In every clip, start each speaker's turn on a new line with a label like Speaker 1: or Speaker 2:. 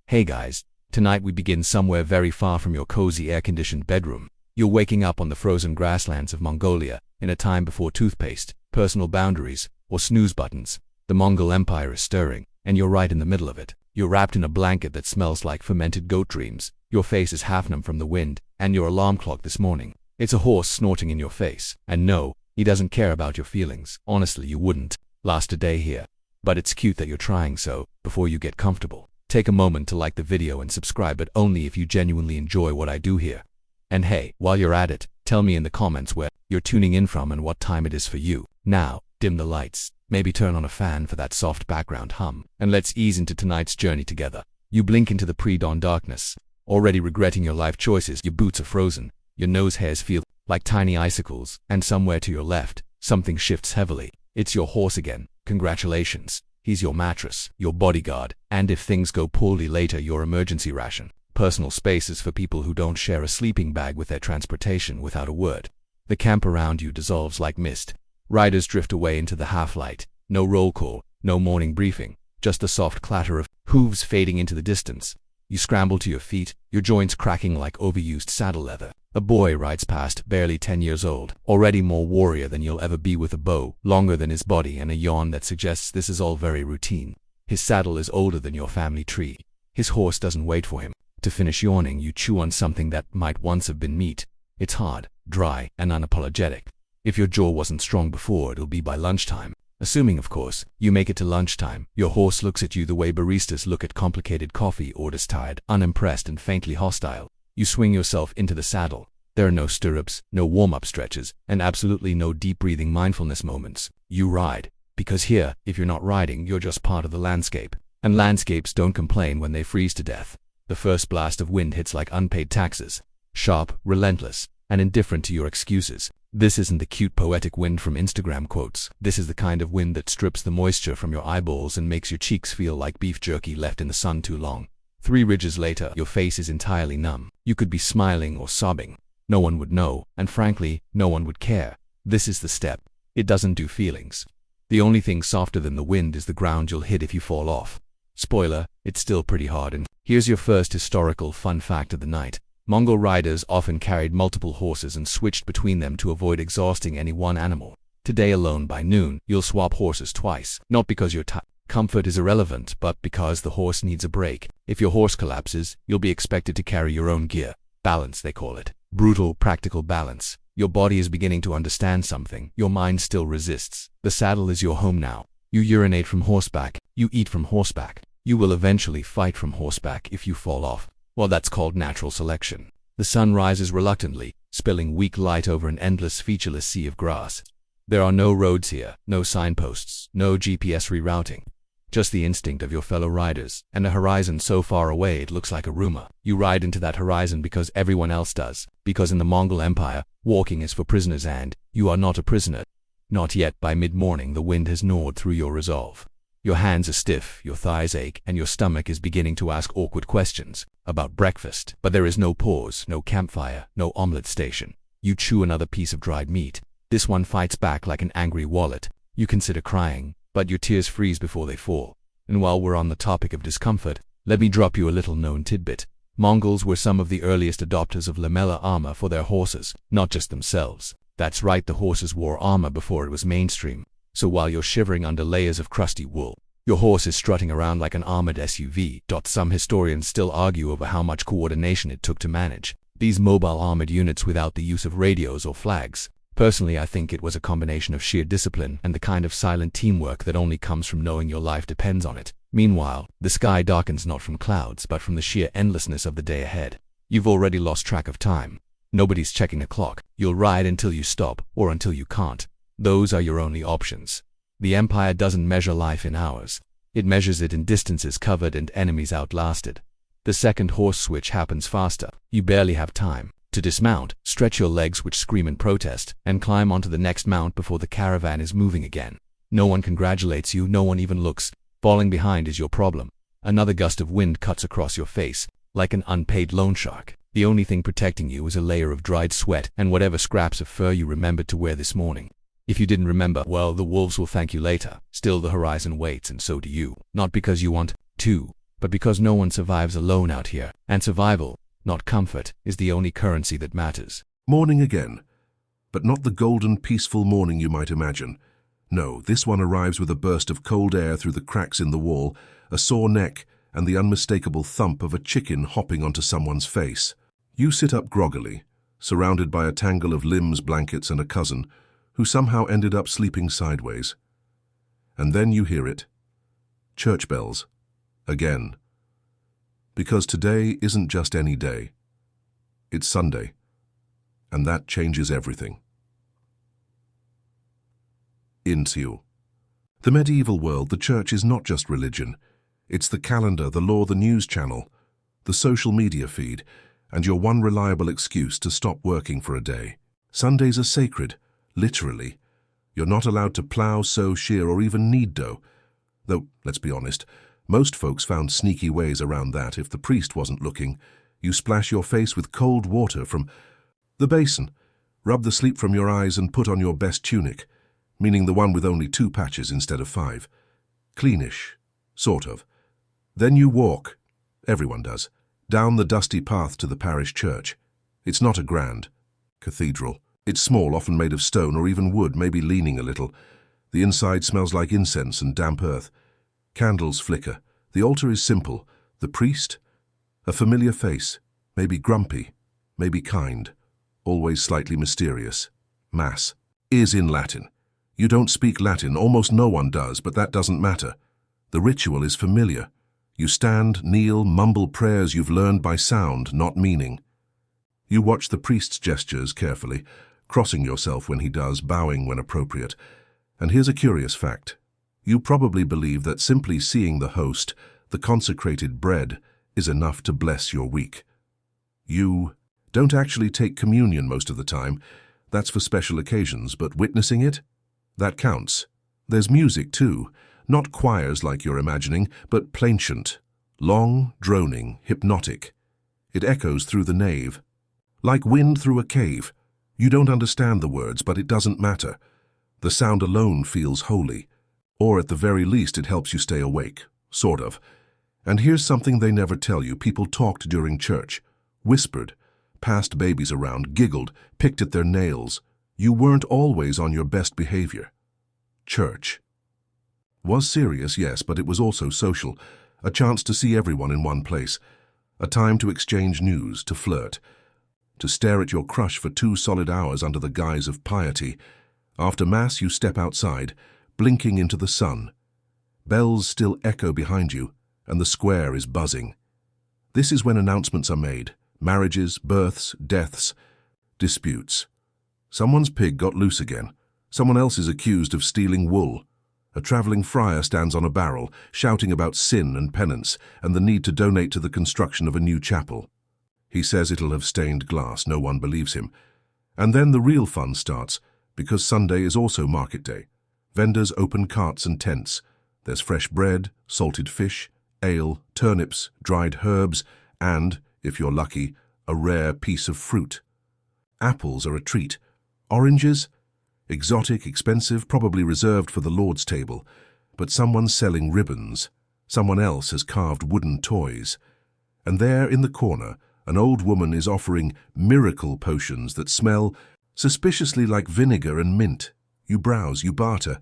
Speaker 1: Hey guys, tonight we begin somewhere very far from your cozy air-conditioned bedroom. You're waking up on the frozen grasslands of Mongolia, in a time before toothpaste, personal boundaries, or snooze buttons. The Mongol Empire is stirring, and you're right in the middle of it. You're wrapped in a blanket that smells like fermented goat dreams. Your face is half numb from the wind, and your alarm clock this morning. It's a horse snorting in your face. And no, he doesn't care about your feelings. Honestly, you wouldn't last a day here. But it's cute that you're trying, so before you get comfortable, take a moment to like the video and subscribe, but only if you genuinely enjoy what I do here. And hey, while you're at it, tell me in the comments where you're tuning in from and what time it is for you. Now, dim the lights, maybe turn on a fan for that soft background hum, and let's ease into tonight's journey together. You blink into the pre-dawn darkness, already regretting your life choices. Your boots are frozen, your nose hairs feel like tiny icicles, and somewhere to your left, something shifts heavily. It's your horse again. Congratulations. He's your mattress, your bodyguard, and if things go poorly later, your emergency ration. Personal spaces for people who don't share a sleeping bag with their transportation without a word. The camp around you dissolves like mist. Riders drift away into the half-light. No roll call, no morning briefing, just the soft clatter of hooves fading into the distance. You scramble to your feet, your joints cracking like overused saddle leather. A boy rides past, barely 10 years old, already more warrior than you'll ever be with a bow, longer than his body, and a yawn that suggests this is all very routine. His saddle is older than your family tree. His horse doesn't wait for him. To finish yawning, you chew on something that might once have been meat. It's hard, dry, and unapologetic. If your jaw wasn't strong before, it'll be by lunchtime. Assuming, of course, you make it to lunchtime. Your horse looks at you the way baristas look at complicated coffee orders, tired, unimpressed, and faintly hostile. You swing yourself into the saddle. There are no stirrups, no warm-up stretches, and absolutely no deep-breathing mindfulness moments. You ride. Because here, if you're not riding, you're just part of the landscape. And landscapes don't complain when they freeze to death. The first blast of wind hits like unpaid taxes. Sharp, relentless, and indifferent to your excuses. This isn't the cute poetic wind from Instagram quotes. This is the kind of wind that strips the moisture from your eyeballs and makes your cheeks feel like beef jerky left in the sun too long. 3 ridges later, your face is entirely numb. You could be smiling or sobbing. No one would know, and frankly, no one would care. This is the step. It doesn't do feelings. The only thing softer than the wind is the ground you'll hit if you fall off. Spoiler, it's still pretty hard. And here's your first historical fun fact of the night. Mongol riders often carried multiple horses and switched between them to avoid exhausting any one animal. Today alone, by noon, you'll swap horses twice. Not because your comfort is irrelevant, but because the horse needs a break. If your horse collapses, you'll be expected to carry your own gear. Balance, they call it. Brutal, practical balance. Your body is beginning to understand something. Your mind still resists. The saddle is your home now. You urinate from horseback. You eat from horseback. You will eventually fight from horseback if you fall off. Well, that's called natural selection. The sun rises reluctantly, spilling weak light over an endless, featureless sea of grass. There are no roads here, no signposts, no GPS rerouting. Just the instinct of your fellow riders, and a horizon so far away it looks like a rumor. You ride into that horizon because everyone else does. Because in the Mongol Empire, walking is for prisoners, and you are not a prisoner. Not yet. By mid-morning, the wind has gnawed through your resolve. Your hands are stiff, your thighs ache, and your stomach is beginning to ask awkward questions about breakfast. But there is no pause, no campfire, no omelette station. You chew another piece of dried meat. This one fights back like an angry wallet. You consider crying, but your tears freeze before they fall. And while we're on the topic of discomfort, let me drop you a little-known tidbit. Mongols were some of the earliest adopters of lamella armor for their horses, not just themselves. That's right, the horses wore armor before it was mainstream. So while you're shivering under layers of crusty wool, your horse is strutting around like an armored SUV. Some historians still argue over how much coordination it took to manage these mobile armored units without the use of radios or flags. Personally, I think it was a combination of sheer discipline and the kind of silent teamwork that only comes from knowing your life depends on it. Meanwhile, the sky darkens not from clouds but from the sheer endlessness of the day ahead. You've already lost track of time. Nobody's checking a clock. You'll ride until you stop or until you can't. Those are your only options. The Empire doesn't measure life in hours. It measures it in distances covered and enemies outlasted. The second horse switch happens faster. You barely have time to dismount, stretch your legs which scream in protest, and climb onto the next mount before the caravan is moving again. No one congratulates you, no one even looks. Falling behind is your problem. Another gust of wind cuts across your face, like an unpaid loan shark. The only thing protecting you is a layer of dried sweat and whatever scraps of fur you remembered to wear this morning. If you didn't remember, well, the wolves will thank you later. Still, the horizon waits, and so do you. Not because you want to, but because no one survives alone out here, and survival, not comfort, is the only currency that matters.
Speaker 2: Morning again, but not the golden, peaceful morning you might imagine. No, this one arrives with a burst of cold air through the cracks in the wall, a sore neck, and the unmistakable thump of a chicken hopping onto someone's face. You sit up groggily, surrounded by a tangle of limbs, blankets, and a cousin, who somehow ended up sleeping sideways. And then you hear it. Church bells. Again. Because today isn't just any day. It's Sunday. And that changes everything. Into the medieval world, the church is not just religion. It's the calendar, the law, the news channel, the social media feed, and your one reliable excuse to stop working for a day. Sundays are sacred, literally. You're not allowed to plow, sow, shear, or even knead dough. Though, let's be honest, most folks found sneaky ways around that if the priest wasn't looking. You splash your face with cold water from the basin, rub the sleep from your eyes, and put on your best tunic, meaning the one with only 2 patches instead of 5. Cleanish, sort of. Then you walk, everyone does, down the dusty path to the parish church. It's not a grand cathedral. It's small, often made of stone or even wood, maybe leaning a little. The inside smells like incense and damp earth. Candles flicker. The altar is simple. The priest? A familiar face, maybe grumpy, maybe kind, always slightly mysterious. Mass is in Latin. You don't speak Latin, almost no one does, but that doesn't matter. The ritual is familiar. You stand, kneel, mumble prayers you've learned by sound, not meaning. You watch the priest's gestures carefully, crossing yourself when he does, bowing when appropriate. And here's a curious fact. You probably believe that simply seeing the host, the consecrated bread, is enough to bless your week. You don't actually take communion most of the time. That's for special occasions, but witnessing it? That counts. There's music too, not choirs like you're imagining, but plainchant, long, droning, hypnotic. It echoes through the nave. Like wind through a cave. You don't understand the words, but it doesn't matter. The sound alone feels holy. Or at the very least, it helps you stay awake. Sort of. And here's something they never tell you. People talked during church. Whispered. Passed babies around, giggled, picked at their nails. You weren't always on your best behavior. Church was serious, yes, but it was also social. A chance to see everyone in one place. A time to exchange news, to flirt. To stare at your crush for 2 solid hours under the guise of piety. After Mass, you step outside, blinking into the sun. Bells still echo behind you, and the square is buzzing. This is when announcements are made. Marriages, births, deaths, disputes. Someone's pig got loose again. Someone else is accused of stealing wool. A traveling friar stands on a barrel, shouting about sin and penance and the need to donate to the construction of a new chapel. He says it'll have stained glass. No one believes him. And then the real fun starts, because Sunday is also market day. Vendors open carts and tents. There's fresh bread, salted fish, ale, turnips, dried herbs, and, if you're lucky, a rare piece of fruit. Apples are a treat. Oranges? Exotic, expensive, probably reserved for the Lord's table. But someone's selling ribbons. Someone else has carved wooden toys. And there, in the corner, an old woman is offering miracle potions that smell suspiciously like vinegar and mint. You browse, you barter.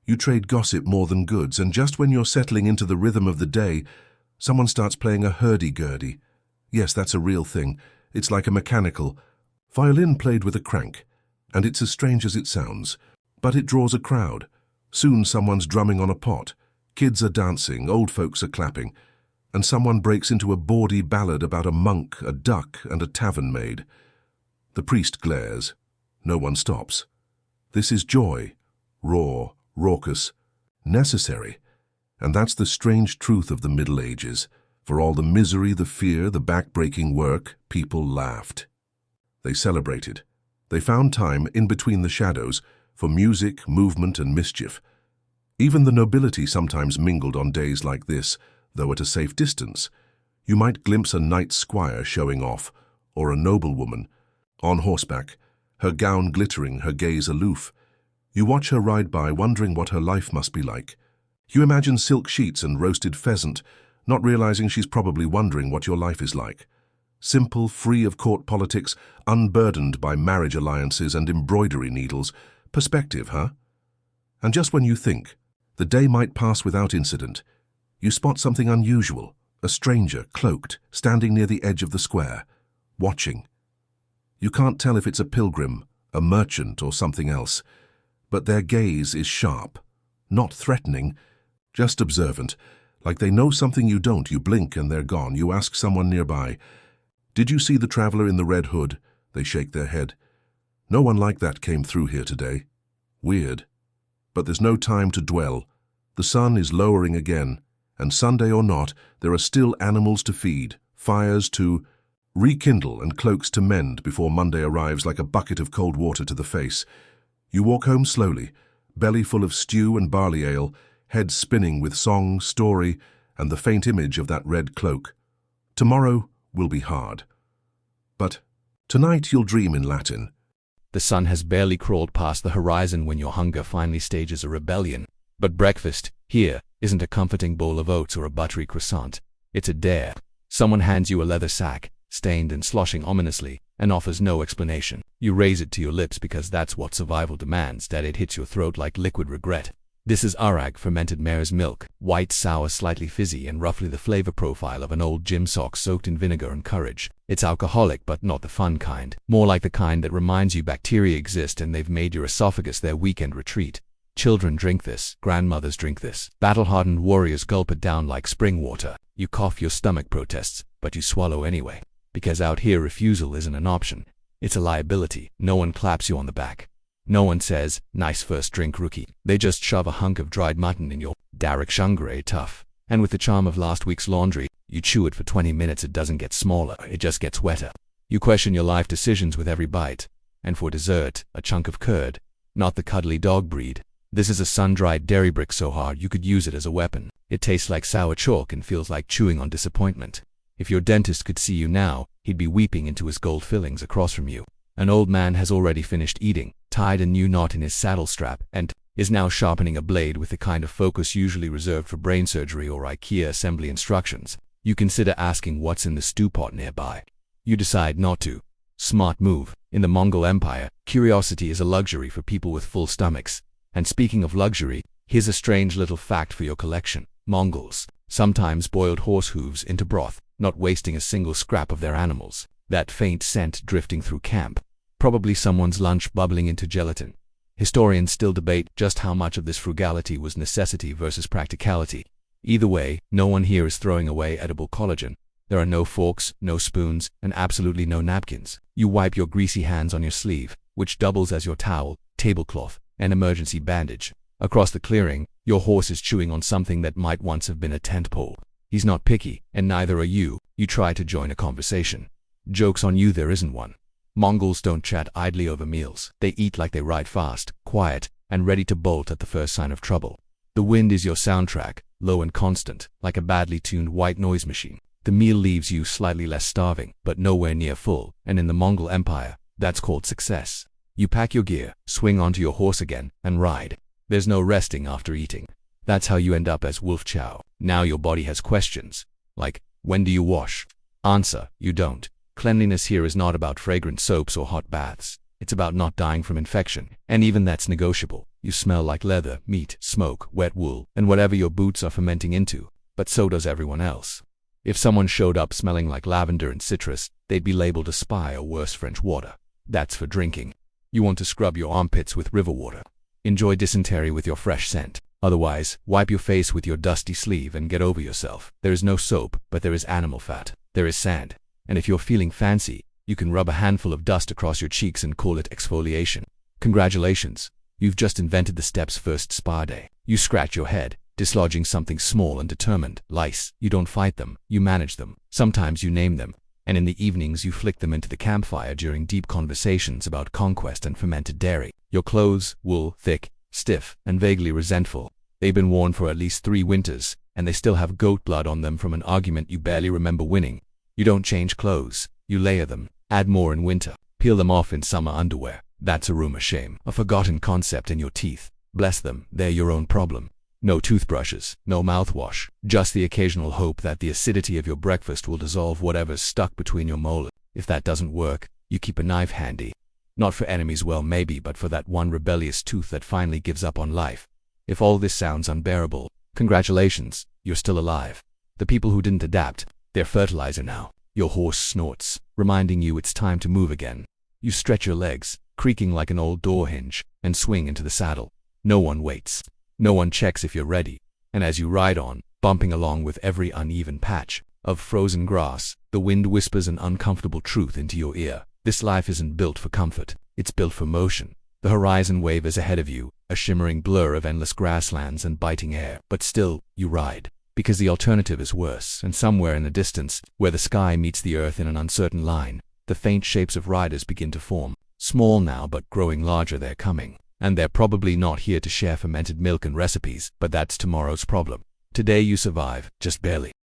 Speaker 2: You trade gossip more than goods, and just when you're settling into the rhythm of the day, someone starts playing a hurdy-gurdy. Yes, that's a real thing. It's like a mechanical violin played with a crank. And it's as strange as it sounds. But it draws a crowd. Soon someone's drumming on a pot. Kids are dancing, old folks are clapping. And someone breaks into a bawdy ballad about a monk, a duck, and a tavern maid. The priest glares. No one stops. This is joy. Raw, raucous, necessary. And that's the strange truth of the Middle Ages. For all the misery, the fear, the back-breaking work, people laughed. They celebrated. They found time, in between the shadows, for music, movement, and mischief. Even the nobility sometimes mingled on days like this, though at a safe distance. You might glimpse a knight squire showing off, or a noblewoman, on horseback, her gown glittering, her gaze aloof. You watch her ride by, wondering what her life must be like. You imagine silk sheets and roasted pheasant, not realizing she's probably wondering what your life is like. Simple, free of court politics, unburdened by marriage alliances and embroidery needles. Perspective, huh? And just when you think the day might pass without incident, you spot something unusual, a stranger, cloaked, standing near the edge of the square, watching. You can't tell if it's a pilgrim, a merchant, or something else, but their gaze is sharp, not threatening, just observant, like they know something you don't. You blink and they're gone. You ask someone nearby, "Did you see the traveler in the red hood?" They shake their head. "No one like that came through here today." Weird. But there's no time to dwell. The sun is lowering again, and Sunday or not, there are still animals to feed, fires to rekindle, and cloaks to mend before Monday arrives like a bucket of cold water to the face. You walk home slowly, belly full of stew and barley ale, head spinning with song, story, and the faint image of that red cloak. Tomorrow will be hard. But tonight you'll dream in Latin.
Speaker 1: The sun has barely crawled past the horizon when your hunger finally stages a rebellion. But breakfast, here, isn't a comforting bowl of oats or a buttery croissant. It's a dare. Someone hands you a leather sack, stained and sloshing ominously, and offers no explanation. You raise it to your lips because that's what survival demands, that it hits your throat like liquid regret. This is arag, fermented mare's milk, white, sour, slightly fizzy, and roughly the flavor profile of an old gym sock soaked in vinegar and courage. It's alcoholic, but not the fun kind. More like the kind that reminds you bacteria exist and they've made your esophagus their weekend retreat. Children drink this, grandmothers drink this, battle-hardened warriors gulp it down like spring water. You cough, your stomach protests, but you swallow anyway. Because out here refusal isn't an option, it's a liability. No one claps you on the back. No one says, "Nice first drink, rookie." They just shove a hunk of dried mutton in your Derek Shungray tough. And with the charm of last week's laundry, you chew it for 20 minutes. It doesn't get smaller, it just gets wetter. You question your life decisions with every bite. And for dessert, a chunk of curd, not the cuddly dog breed. This is a sun-dried dairy brick so hard you could use it as a weapon. It tastes like sour chalk and feels like chewing on disappointment. If your dentist could see you now, he'd be weeping into his gold fillings across from you. An old man has already finished eating, tied a new knot in his saddle strap, and is now sharpening a blade with the kind of focus usually reserved for brain surgery or IKEA assembly instructions. You consider asking what's in the stew pot nearby. You decide not to. Smart move. In the Mongol Empire, curiosity is a luxury for people with full stomachs. And speaking of luxury, here's a strange little fact for your collection. Mongols sometimes boiled horse hooves into broth, not wasting a single scrap of their animals. That faint scent drifting through camp. Probably someone's lunch bubbling into gelatin. Historians still debate just how much of this frugality was necessity versus practicality. Either way, no one here is throwing away edible collagen. There are no forks, no spoons, and absolutely no napkins. You wipe your greasy hands on your sleeve, which doubles as your towel, tablecloth, and emergency bandage. Across the clearing, your horse is chewing on something that might once have been a tent pole. He's not picky, and neither are you. You try to join a conversation. Joke's on you, there isn't one. Mongols don't chat idly over meals. They eat like they ride fast, quiet, and ready to bolt at the first sign of trouble. The wind is your soundtrack, low and constant, like a badly tuned white noise machine. The meal leaves you slightly less starving, but nowhere near full, and in the Mongol Empire, that's called success. You pack your gear, swing onto your horse again, and ride. There's no resting after eating. That's how you end up as Wolf Chow. Now your body has questions, like, when do you wash? Answer, you don't. Cleanliness here is not about fragrant soaps or hot baths. It's about not dying from infection, and even that's negotiable. You smell like leather, meat, smoke, wet wool, and whatever your boots are fermenting into, but so does everyone else. If someone showed up smelling like lavender and citrus, they'd be labeled a spy or worse, French water. That's for drinking. You want to scrub your armpits with river water. Enjoy dysentery with your fresh scent. Otherwise, wipe your face with your dusty sleeve and get over yourself. There is no soap, but there is animal fat. There is sand. And if you're feeling fancy, you can rub a handful of dust across your cheeks and call it exfoliation. Congratulations, you've just invented the steppes' first spa day. You scratch your head, dislodging something small and determined. Lice. You don't fight them, you manage them. Sometimes you name them, and in the evenings you flick them into the campfire during deep conversations about conquest and fermented dairy. Your clothes, wool, thick, stiff, and vaguely resentful. They've been worn for at least 3 winters, and they still have goat blood on them from an argument you barely remember winning. You don't change clothes, you layer them, add more in winter, peel them off in summer underwear. That's a rumor shame, a forgotten concept in your teeth. Bless them, they're your own problem. No toothbrushes, no mouthwash, just the occasional hope that the acidity of your breakfast will dissolve whatever's stuck between your molars. If that doesn't work, you keep a knife handy. Not for enemies, well maybe, but for that one rebellious tooth that finally gives up on life. If all this sounds unbearable, congratulations, you're still alive. The people who didn't adapt, they're fertilizer now. Your horse snorts, reminding you it's time to move again. You stretch your legs, creaking like an old door hinge, and swing into the saddle. No one waits. No one checks if you're ready. And as you ride on, bumping along with every uneven patch of frozen grass, the wind whispers an uncomfortable truth into your ear. This life isn't built for comfort. It's built for motion. The horizon wavers ahead of you, a shimmering blur of endless grasslands and biting air. But still, you ride. Because the alternative is worse, and somewhere in the distance, where the sky meets the earth in an uncertain line, the faint shapes of riders begin to form. Small now, but growing larger. They're coming. And they're probably not here to share fermented milk and recipes, but that's tomorrow's problem. Today you survive, just barely.